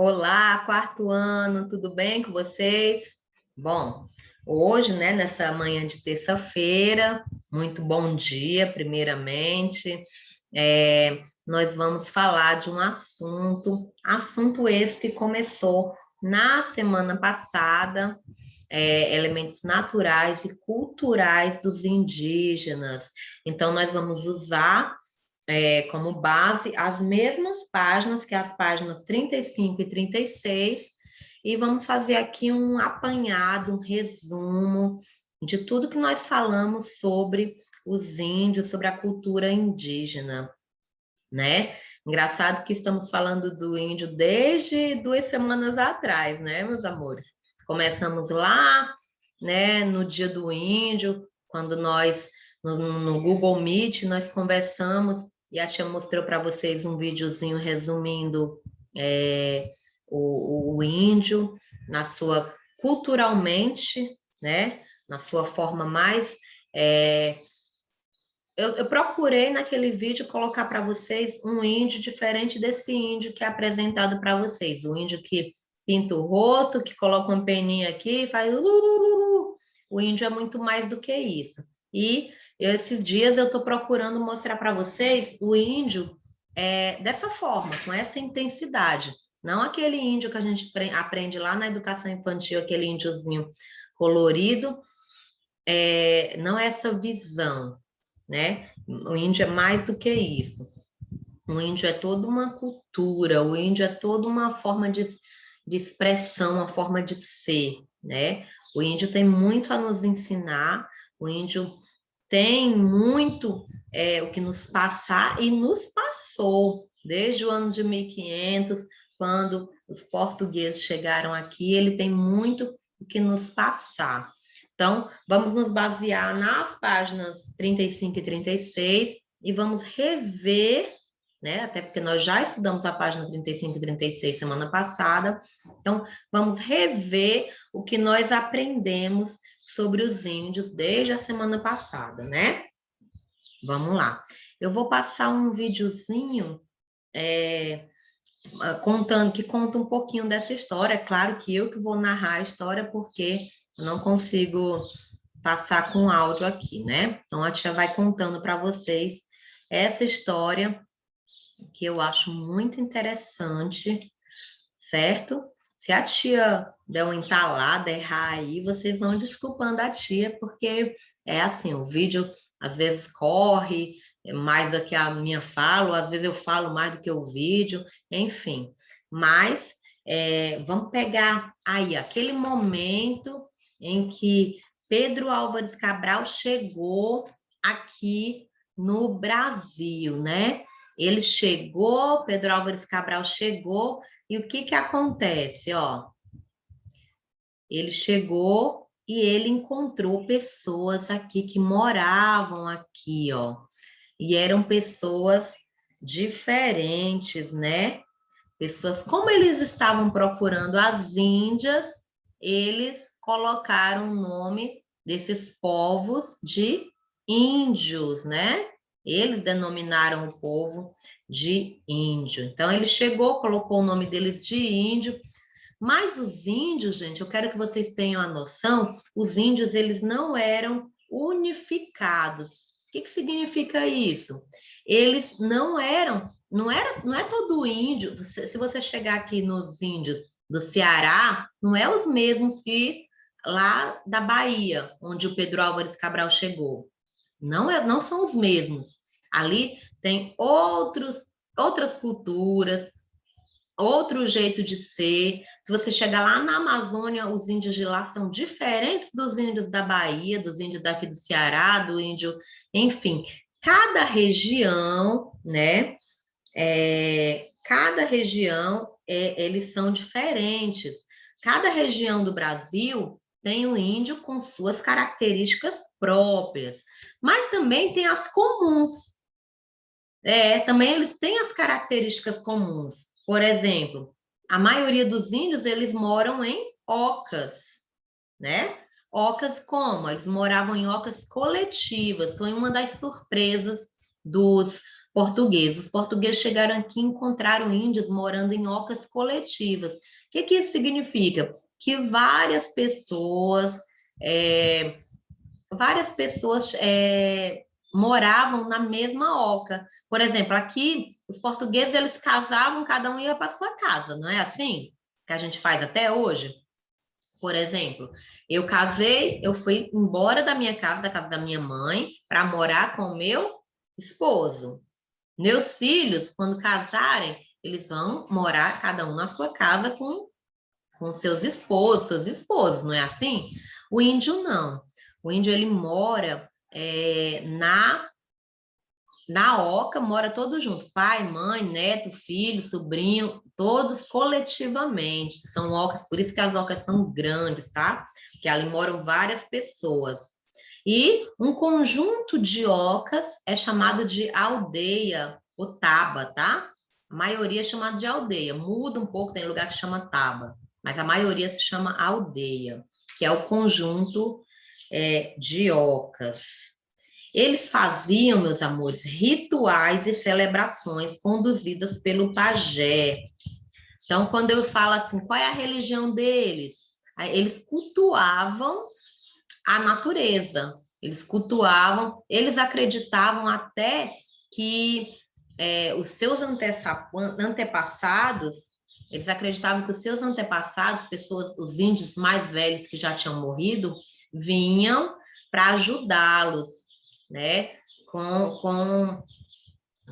Olá, quarto ano, tudo bem com vocês? Bom, hoje, né, nessa manhã de terça-feira, muito bom dia, primeiramente. Nós vamos falar de um assunto esse que começou na semana passada, elementos naturais e culturais dos indígenas. Então, nós vamos usar como base as mesmas páginas, que é as páginas 35 e 36, e vamos fazer aqui um apanhado, um resumo de tudo que nós falamos sobre os índios, sobre a cultura indígena, né? Engraçado que estamos falando do índio desde 2 semanas atrás, né, meus amores? Começamos lá, né, no Dia do Índio, quando no Google Meet, nós conversamos e a tia mostrou para vocês um videozinho resumindo o índio na sua, culturalmente, né, na sua forma mais é, eu procurei naquele vídeo colocar para vocês um índio diferente desse índio que é apresentado para vocês. O índio que pinta o rosto, que coloca uma peninha aqui e faz lulululu. O índio é muito mais do que isso. E esses dias eu estou procurando mostrar para vocês o índio dessa forma, com essa intensidade. Não aquele índio que a gente aprende lá na educação infantil, aquele índiozinho colorido, não é essa visão, né? O índio é mais do que isso. O índio é toda uma cultura, o índio é toda uma forma de expressão, uma forma de ser, né? O índio tem muito a nos ensinar, o índio tem muito o que nos passar e nos passou desde o ano de 1500, quando os portugueses chegaram aqui, ele tem muito o que nos passar. Então, vamos nos basear nas páginas 35 e 36 e vamos rever, né? Até porque nós já estudamos a página 35 e 36 semana passada. Então, vamos rever o que nós aprendemos sobre os índios desde a semana passada, né? Vamos lá. Eu vou passar um videozinho que conta um pouquinho dessa história. É claro que eu que vou narrar a história, porque eu não consigo passar com áudio aqui, né? Então a tia vai contando para vocês essa história que eu acho muito interessante, certo? Se a tia der uma entalada, errar aí, vocês vão desculpando a tia, porque é assim, o vídeo às vezes corre mais do que a minha fala, ou às vezes eu falo mais do que o vídeo, enfim. Mas vamos pegar aí aquele momento em que Pedro Álvares Cabral chegou aqui no Brasil, né? Ele chegou, Pedro Álvares Cabral chegou, e o que acontece, ó? Ele chegou e ele encontrou pessoas aqui que moravam aqui, ó. E eram pessoas diferentes, né? Pessoas, como eles estavam procurando as Índias, eles colocaram o nome desses povos de índios, né? Eles denominaram o povo de índio. Então, ele chegou, colocou o nome deles de índio, mas os índios, gente, eu quero que vocês tenham a noção, os índios, eles não eram unificados. O que significa isso? Eles não eram, não é todo índio, se você chegar aqui nos índios do Ceará, não é os mesmos que lá da Bahia, onde o Pedro Álvares Cabral chegou. Não são os mesmos. Ali tem outras culturas, outro jeito de ser. Se você chegar lá na Amazônia, os índios de lá são diferentes dos índios da Bahia, dos índios daqui do Ceará, do índio, enfim, cada região, né? Cada região, eles são diferentes. Cada região do Brasil tem um índio com suas características próprias, mas também tem as comuns. Também eles têm as características comuns. Por exemplo, a maioria dos índios, eles moram em ocas, né? Ocas como? Eles moravam em ocas coletivas. Foi uma das surpresas dos portugueses. Os portugueses chegaram aqui e encontraram índios morando em ocas coletivas. O que isso significa? Que várias pessoas moravam na mesma oca. Por exemplo, aqui, os portugueses, eles casavam, cada um ia para sua casa, não é assim que a gente faz até hoje? Por exemplo, eu casei, eu fui embora da minha casa, da casa da minha mãe, para morar com o meu esposo. Meus filhos, quando casarem, eles vão morar cada um na sua casa com seus esposos, suas esposas, não é assim? O índio não. O índio, ele mora na oca, mora todo junto. Pai, mãe, neto, filho, sobrinho, todos coletivamente. São ocas, por isso que as ocas são grandes, tá? Porque ali moram várias pessoas. E um conjunto de ocas é chamado de aldeia, ou taba, tá? A maioria é chamada de aldeia. Muda um pouco, tem lugar que chama taba, mas a maioria se chama aldeia, que é o conjunto de ocas. Eles faziam, meus amores, rituais e celebrações conduzidas pelo pajé. Então, quando eu falo assim, qual é a religião deles? Eles cultuavam a natureza, eles cultuavam, eles acreditavam até que os seus antepassados, eles acreditavam que os seus antepassados, pessoas, os índios mais velhos que já tinham morrido, vinham para ajudá-los, né? Com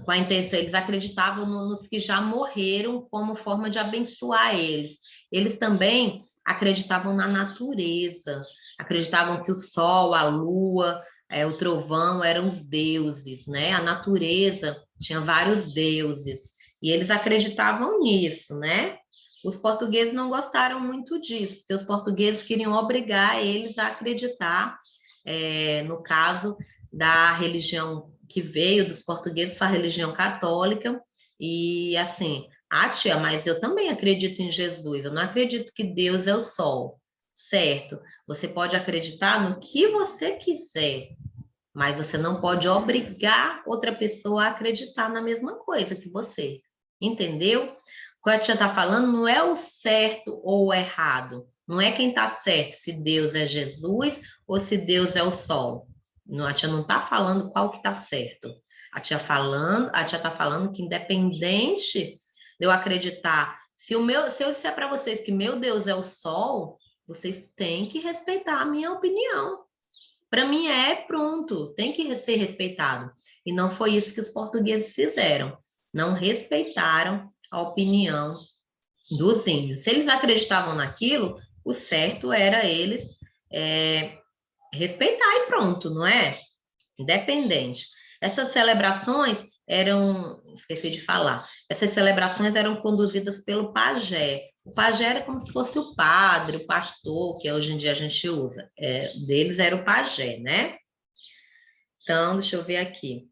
a intenção, eles acreditavam nos que já morreram como forma de abençoar eles. Eles também acreditavam na natureza, acreditavam que o sol, a lua, o trovão eram os deuses, né? A natureza tinha vários deuses, e eles acreditavam nisso, né? Os portugueses não gostaram muito disso, porque os portugueses queriam obrigar eles a acreditar, no caso da religião que veio dos portugueses, foi a religião católica, e assim, tia, mas eu também acredito em Jesus, eu não acredito que Deus é o sol, certo? Você pode acreditar no que você quiser, mas você não pode obrigar outra pessoa a acreditar na mesma coisa que você, entendeu? O que a tia está falando não é o certo ou o errado, não é quem está certo, se Deus é Jesus ou se Deus é o sol. A tia não está falando qual que está certo. A tia está falando que independente de eu acreditar, se eu disser para vocês que meu Deus é o sol, vocês têm que respeitar a minha opinião. Para mim pronto, tem que ser respeitado. E não foi isso que os portugueses fizeram. Não respeitaram a opinião dos índios. Se eles acreditavam naquilo, o certo era eles respeitar e pronto, não é? Independente. Essas celebrações esqueci de falar, essas celebrações eram conduzidas pelo pajé. O pajé era como se fosse o padre, o pastor, que hoje em dia a gente usa. Deles era o pajé, né? Então, deixa eu ver aqui.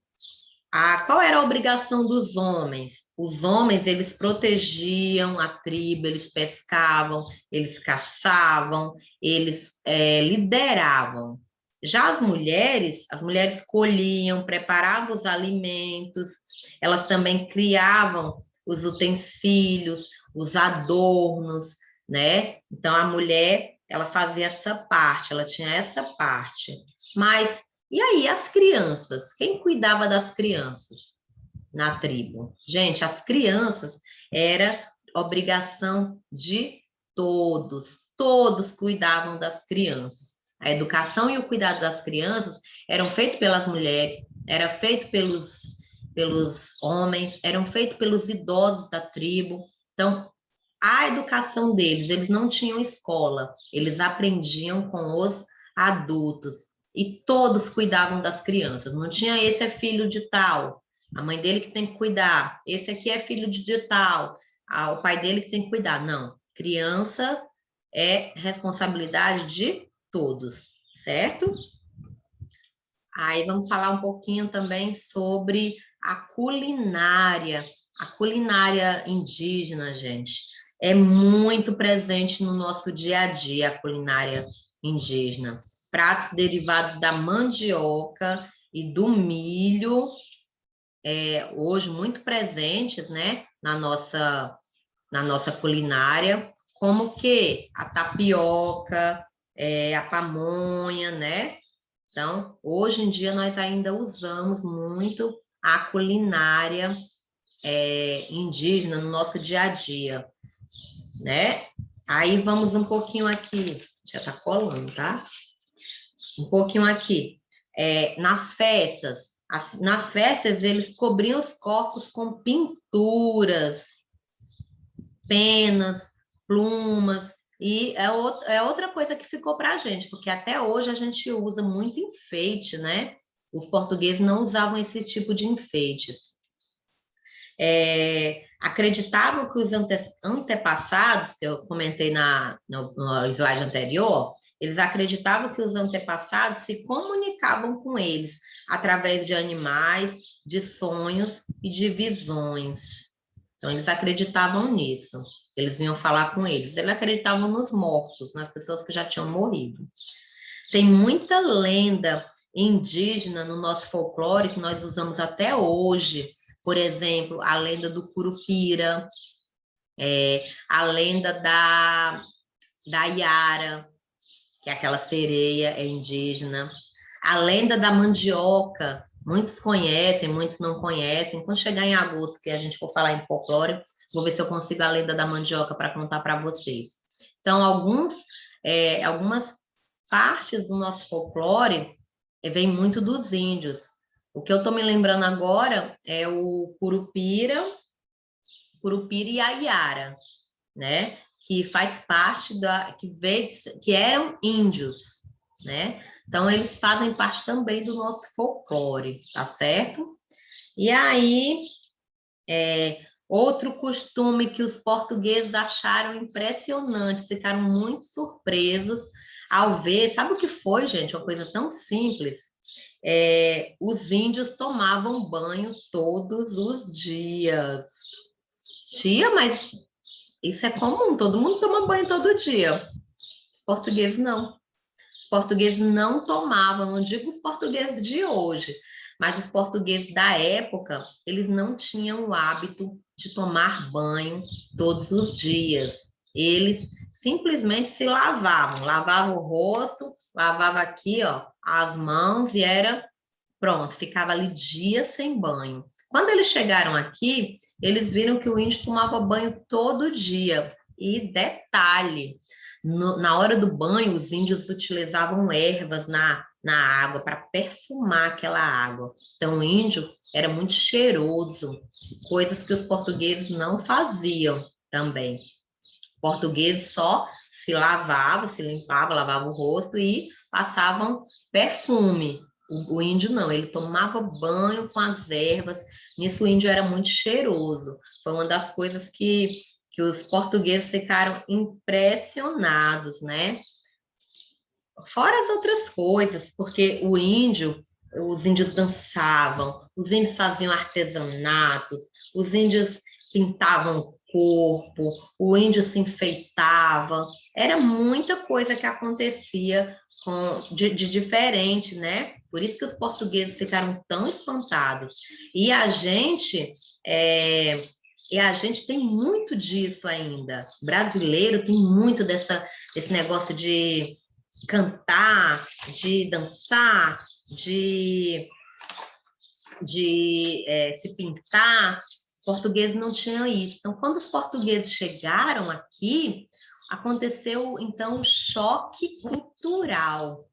Qual era a obrigação dos homens? Os homens, eles protegiam a tribo, eles pescavam, eles caçavam, eles lideravam. Já as mulheres colhiam, preparavam os alimentos, elas também criavam os utensílios, os adornos, né? Então, a mulher, ela fazia essa parte, ela tinha essa parte. Mas e aí, as crianças? Quem cuidava das crianças na tribo? Gente, as crianças era obrigação de todos. Todos cuidavam das crianças. A educação e o cuidado das crianças eram feitos pelas mulheres, era feito pelos homens, eram feitos pelos idosos da tribo. Então, a educação deles, eles não tinham escola, eles aprendiam com os adultos. E todos cuidavam das crianças. Não tinha esse é filho de tal, a mãe dele que tem que cuidar. Esse aqui é filho de tal, o pai dele que tem que cuidar. Não, criança é responsabilidade de todos, certo? Aí vamos falar um pouquinho também sobre a culinária. A culinária indígena, gente, é muito presente no nosso dia a dia, a culinária indígena. Pratos derivados da mandioca e do milho, hoje muito presentes, né, na nossa culinária, como que a tapioca, a pamonha, né? Então, hoje em dia, nós ainda usamos muito a culinária indígena no nosso dia a dia, né? Aí vamos um pouquinho aqui, já tá colando, tá? Um pouquinho aqui. Nas festas, eles cobriam os corpos com pinturas, penas, plumas, e é outra coisa que ficou para a gente, porque até hoje a gente usa muito enfeite, né? Os portugueses não usavam esse tipo de enfeites. Acreditavam que os antepassados, que eu comentei no slide anterior, eles acreditavam que os antepassados se comunicavam com eles através de animais, de sonhos e de visões. Então, eles acreditavam nisso. Eles vinham falar com eles. Eles acreditavam nos mortos, nas pessoas que já tinham morrido. Tem muita lenda indígena no nosso folclore que nós usamos até hoje. Por exemplo, a lenda do Curupira, a lenda da Iara, que é aquela sereia indígena. A lenda da mandioca, muitos conhecem, muitos não conhecem. Quando chegar em agosto, que a gente for falar em folclore, vou ver se eu consigo a lenda da mandioca para contar para vocês. Então, algumas partes do nosso folclore vem muito dos índios. O que eu estou me lembrando agora é o Curupira e a Iara, né? Que faz parte que eram índios, né? Então, eles fazem parte também do nosso folclore, tá certo? E aí, outro costume que os portugueses acharam impressionante, ficaram muito surpresos ao ver, sabe o que foi, gente? Uma coisa tão simples. Os índios tomavam banho todos os dias. Tia, mas isso é comum, todo mundo toma banho todo dia. Os portugueses não. Os portugueses não tomavam, não digo os portugueses de hoje, mas os portugueses da época, eles não tinham o hábito de tomar banho todos os dias. Eles simplesmente se lavavam o rosto, lavava aqui, ó, as mãos e era pronto, ficava ali dias sem banho. Quando eles chegaram aqui, eles viram que o índio tomava banho todo dia. E detalhe, na hora do banho, os índios utilizavam ervas na água para perfumar aquela água. Então, o índio era muito cheiroso, coisas que os portugueses não faziam também. O português só se lavava, se limpava, lavava o rosto e passavam perfume. O índio não, ele tomava banho com as ervas, nisso o índio era muito cheiroso. Foi uma das coisas que os portugueses ficaram impressionados, né? Fora as outras coisas, porque os índios dançavam, os índios faziam artesanatos, os índios pintavam o corpo, o índio se enfeitava, era muita coisa que acontecia de diferente, né? Por isso que os portugueses ficaram tão espantados. E a gente, tem muito disso ainda. Brasileiro tem muito desse negócio de cantar, de dançar, de se pintar. Portugueses não tinham isso. Então, quando os portugueses chegaram aqui, aconteceu, então, o choque cultural.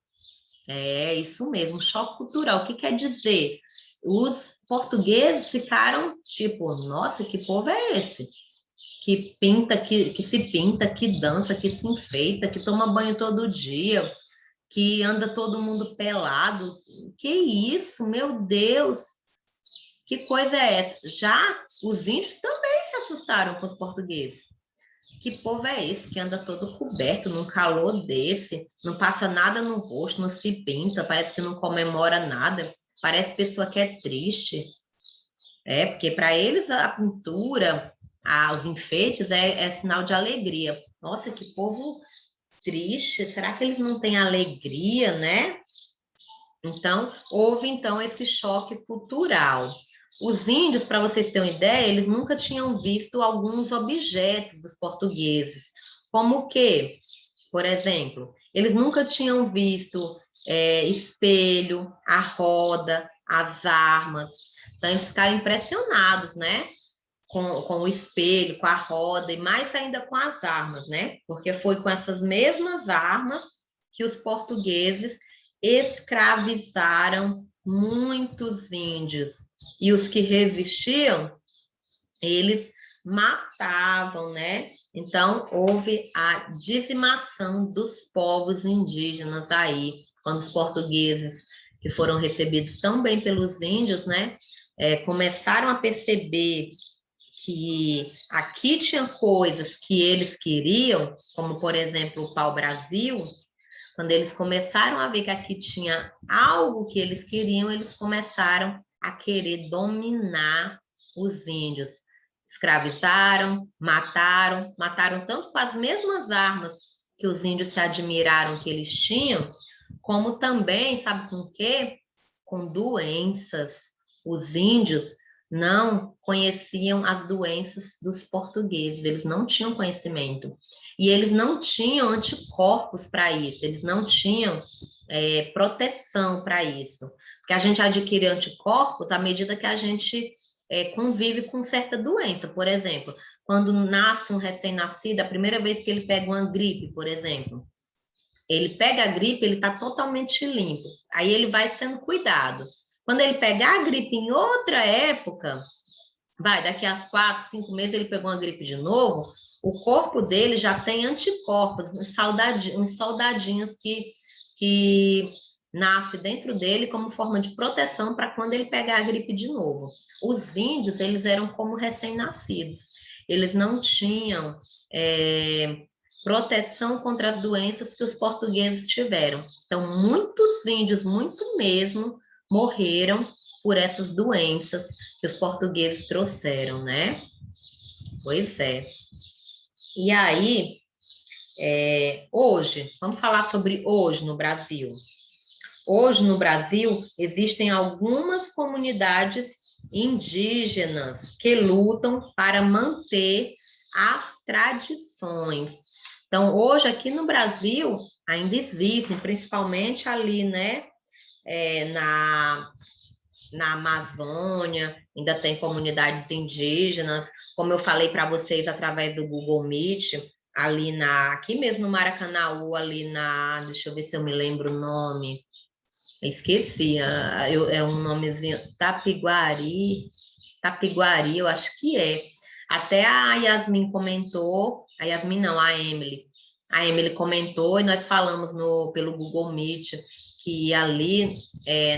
É isso mesmo, choque cultural. O que quer dizer? Os portugueses ficaram tipo, nossa, que povo é esse? Que pinta, que se pinta, que dança, que se enfeita, que toma banho todo dia, que anda todo mundo pelado. Que isso, meu Deus! Que coisa é essa? Já os índios também se assustaram com os portugueses. Que povo é esse que anda todo coberto num calor desse, não passa nada no rosto, não se pinta, parece que não comemora nada, parece pessoa que é triste. Porque para eles a pintura, os enfeites é sinal de alegria. Nossa, que povo triste, será que eles não têm alegria, né? Então, houve então esse choque cultural. Os índios, para vocês terem uma ideia, eles nunca tinham visto alguns objetos dos portugueses, como o quê? Por exemplo, eles nunca tinham visto espelho, a roda, as armas. Então, eles ficaram impressionados, né? Com o espelho, com a roda e mais ainda com as armas, né? Porque foi com essas mesmas armas que os portugueses escravizaram muitos índios. E os que resistiam, eles matavam, né? Então, houve a dizimação dos povos indígenas aí, quando os portugueses, que foram recebidos tão bem pelos índios, né, começaram a perceber que aqui tinha coisas que eles queriam, como, por exemplo, o pau-brasil. Quando eles começaram a ver que aqui tinha algo que eles queriam, eles começaram a querer dominar os índios. Escravizaram, mataram tanto com as mesmas armas que os índios se admiraram que eles tinham, como também, sabe com o quê? Com doenças. Os índios não conheciam as doenças dos portugueses, eles não tinham conhecimento. E eles não tinham anticorpos para isso, eles não tinham proteção para isso. Porque a gente adquire anticorpos à medida que a gente convive com certa doença. Por exemplo, quando nasce um recém-nascido, a primeira vez que ele pega uma gripe, por exemplo, ele pega a gripe, ele está totalmente limpo. Aí ele vai sendo cuidado. Quando ele pegar a gripe em outra época, daqui a 4, 5 meses ele pegou uma gripe de novo, o corpo dele já tem anticorpos, uns soldadinhos que nasce dentro dele como forma de proteção para quando ele pegar a gripe de novo. Os índios, eles eram como recém-nascidos. Eles não tinham proteção contra as doenças que os portugueses tiveram. Então, muitos índios, muito mesmo, morreram por essas doenças que os portugueses trouxeram, né? Pois é. E aí, hoje, vamos falar sobre hoje no Brasil. Hoje no Brasil existem algumas comunidades indígenas que lutam para manter as tradições. Então, hoje aqui no Brasil ainda existem, principalmente ali, né, na Amazônia, ainda tem comunidades indígenas, como eu falei para vocês através do Google Meet, aqui mesmo no Maracanaú, deixa eu ver se eu me lembro o nome, esqueci, é um nomezinho, Tapiguari, eu acho que é. Até a Yasmin comentou, a Yasmin não, a Emily comentou e nós falamos pelo Google Meet que ali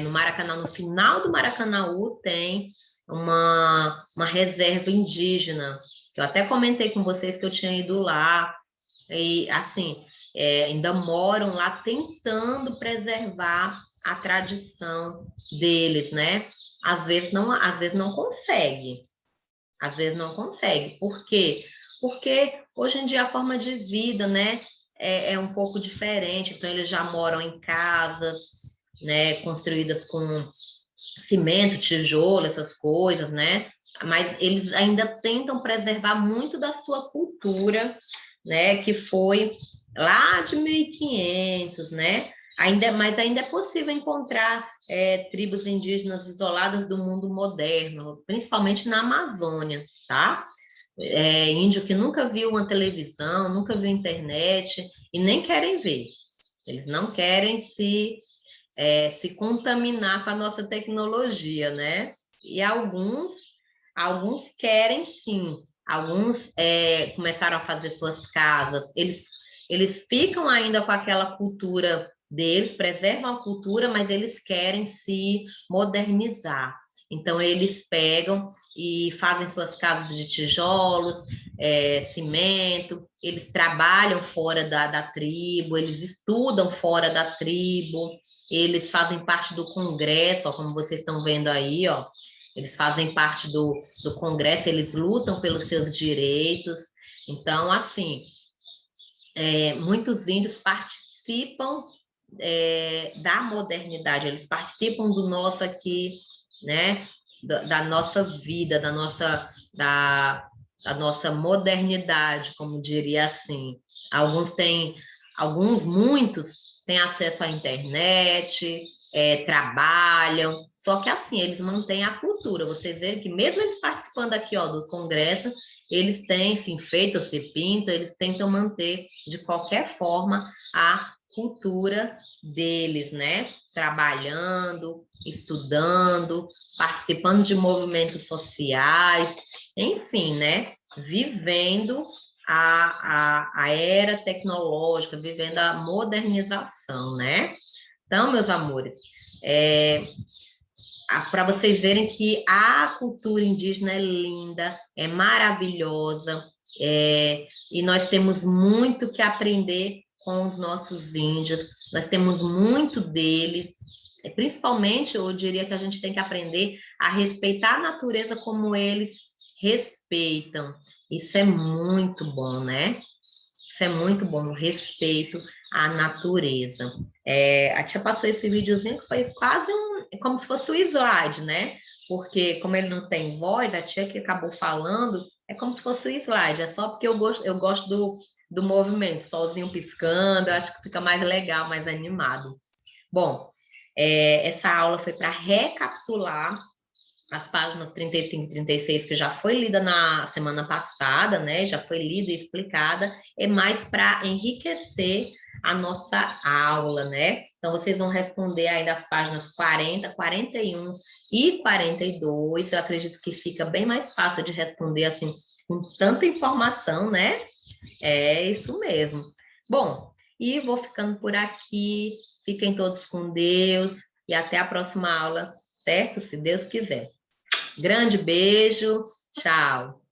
no Maracanã, no final do Maracanaú, tem uma reserva indígena. Eu até comentei com vocês que eu tinha ido lá, e assim, ainda moram lá tentando preservar a tradição deles, né? Às vezes não consegue. Às vezes não consegue. Por quê? Porque hoje em dia a forma de vida, né, é um pouco diferente. Então, eles já moram em casas, né, construídas com cimento, tijolo, essas coisas, né? Mas eles ainda tentam preservar muito da sua cultura, né, que foi lá de 1500, né? Mas ainda é possível encontrar tribos indígenas isoladas do mundo moderno, principalmente na Amazônia, tá? Índio que nunca viu uma televisão, nunca viu internet e nem querem ver. Eles não querem se contaminar com a nossa tecnologia, né? E alguns querem sim. Alguns começaram a fazer suas casas. Eles ficam ainda com aquela cultura deles, preservam a cultura, mas eles querem se modernizar. Então, eles pegam e fazem suas casas de tijolos, cimento, eles trabalham fora da tribo, eles estudam fora da tribo, eles fazem parte do congresso, ó, como vocês estão vendo aí, ó, eles fazem parte do congresso, eles lutam pelos seus direitos. Então, assim, muitos índios participam da modernidade, eles participam do nosso aqui, né? da nossa vida, da nossa modernidade, como diria assim. Muitos têm acesso à internet, trabalham, só que assim, eles mantêm a cultura. Vocês veem que mesmo eles participando aqui, ó, do congresso, eles têm se enfeitam, se pintam, eles tentam manter de qualquer forma a cultura deles, né? Trabalhando, estudando, participando de movimentos sociais, enfim, né? Vivendo a era tecnológica, vivendo a modernização, né? Então, meus amores, para vocês verem que a cultura indígena é linda, é maravilhosa, e nós temos muito que aprender com os nossos índios, nós temos muito deles, principalmente eu diria que a gente tem que aprender a respeitar a natureza como eles respeitam. Isso é muito bom, né? Isso é muito bom, o respeito à natureza. A tia passou esse videozinho que foi quase como se fosse o slide, né? Porque como ele não tem voz, a tia que acabou falando, é como se fosse o slide, é só porque eu gosto do movimento, solzinho piscando, eu acho que fica mais legal, mais animado. Bom, essa aula foi para recapitular as páginas 35 e 36, que já foi lida na semana passada, né? Já foi lida e explicada, é mais para enriquecer a nossa aula, né? Então, vocês vão responder aí das páginas 40, 41 e 42. Eu acredito que fica bem mais fácil de responder, assim, com tanta informação, né? É isso mesmo. Bom, e vou ficando por aqui. Fiquem todos com Deus e até a próxima aula, certo? Se Deus quiser. Grande beijo, tchau.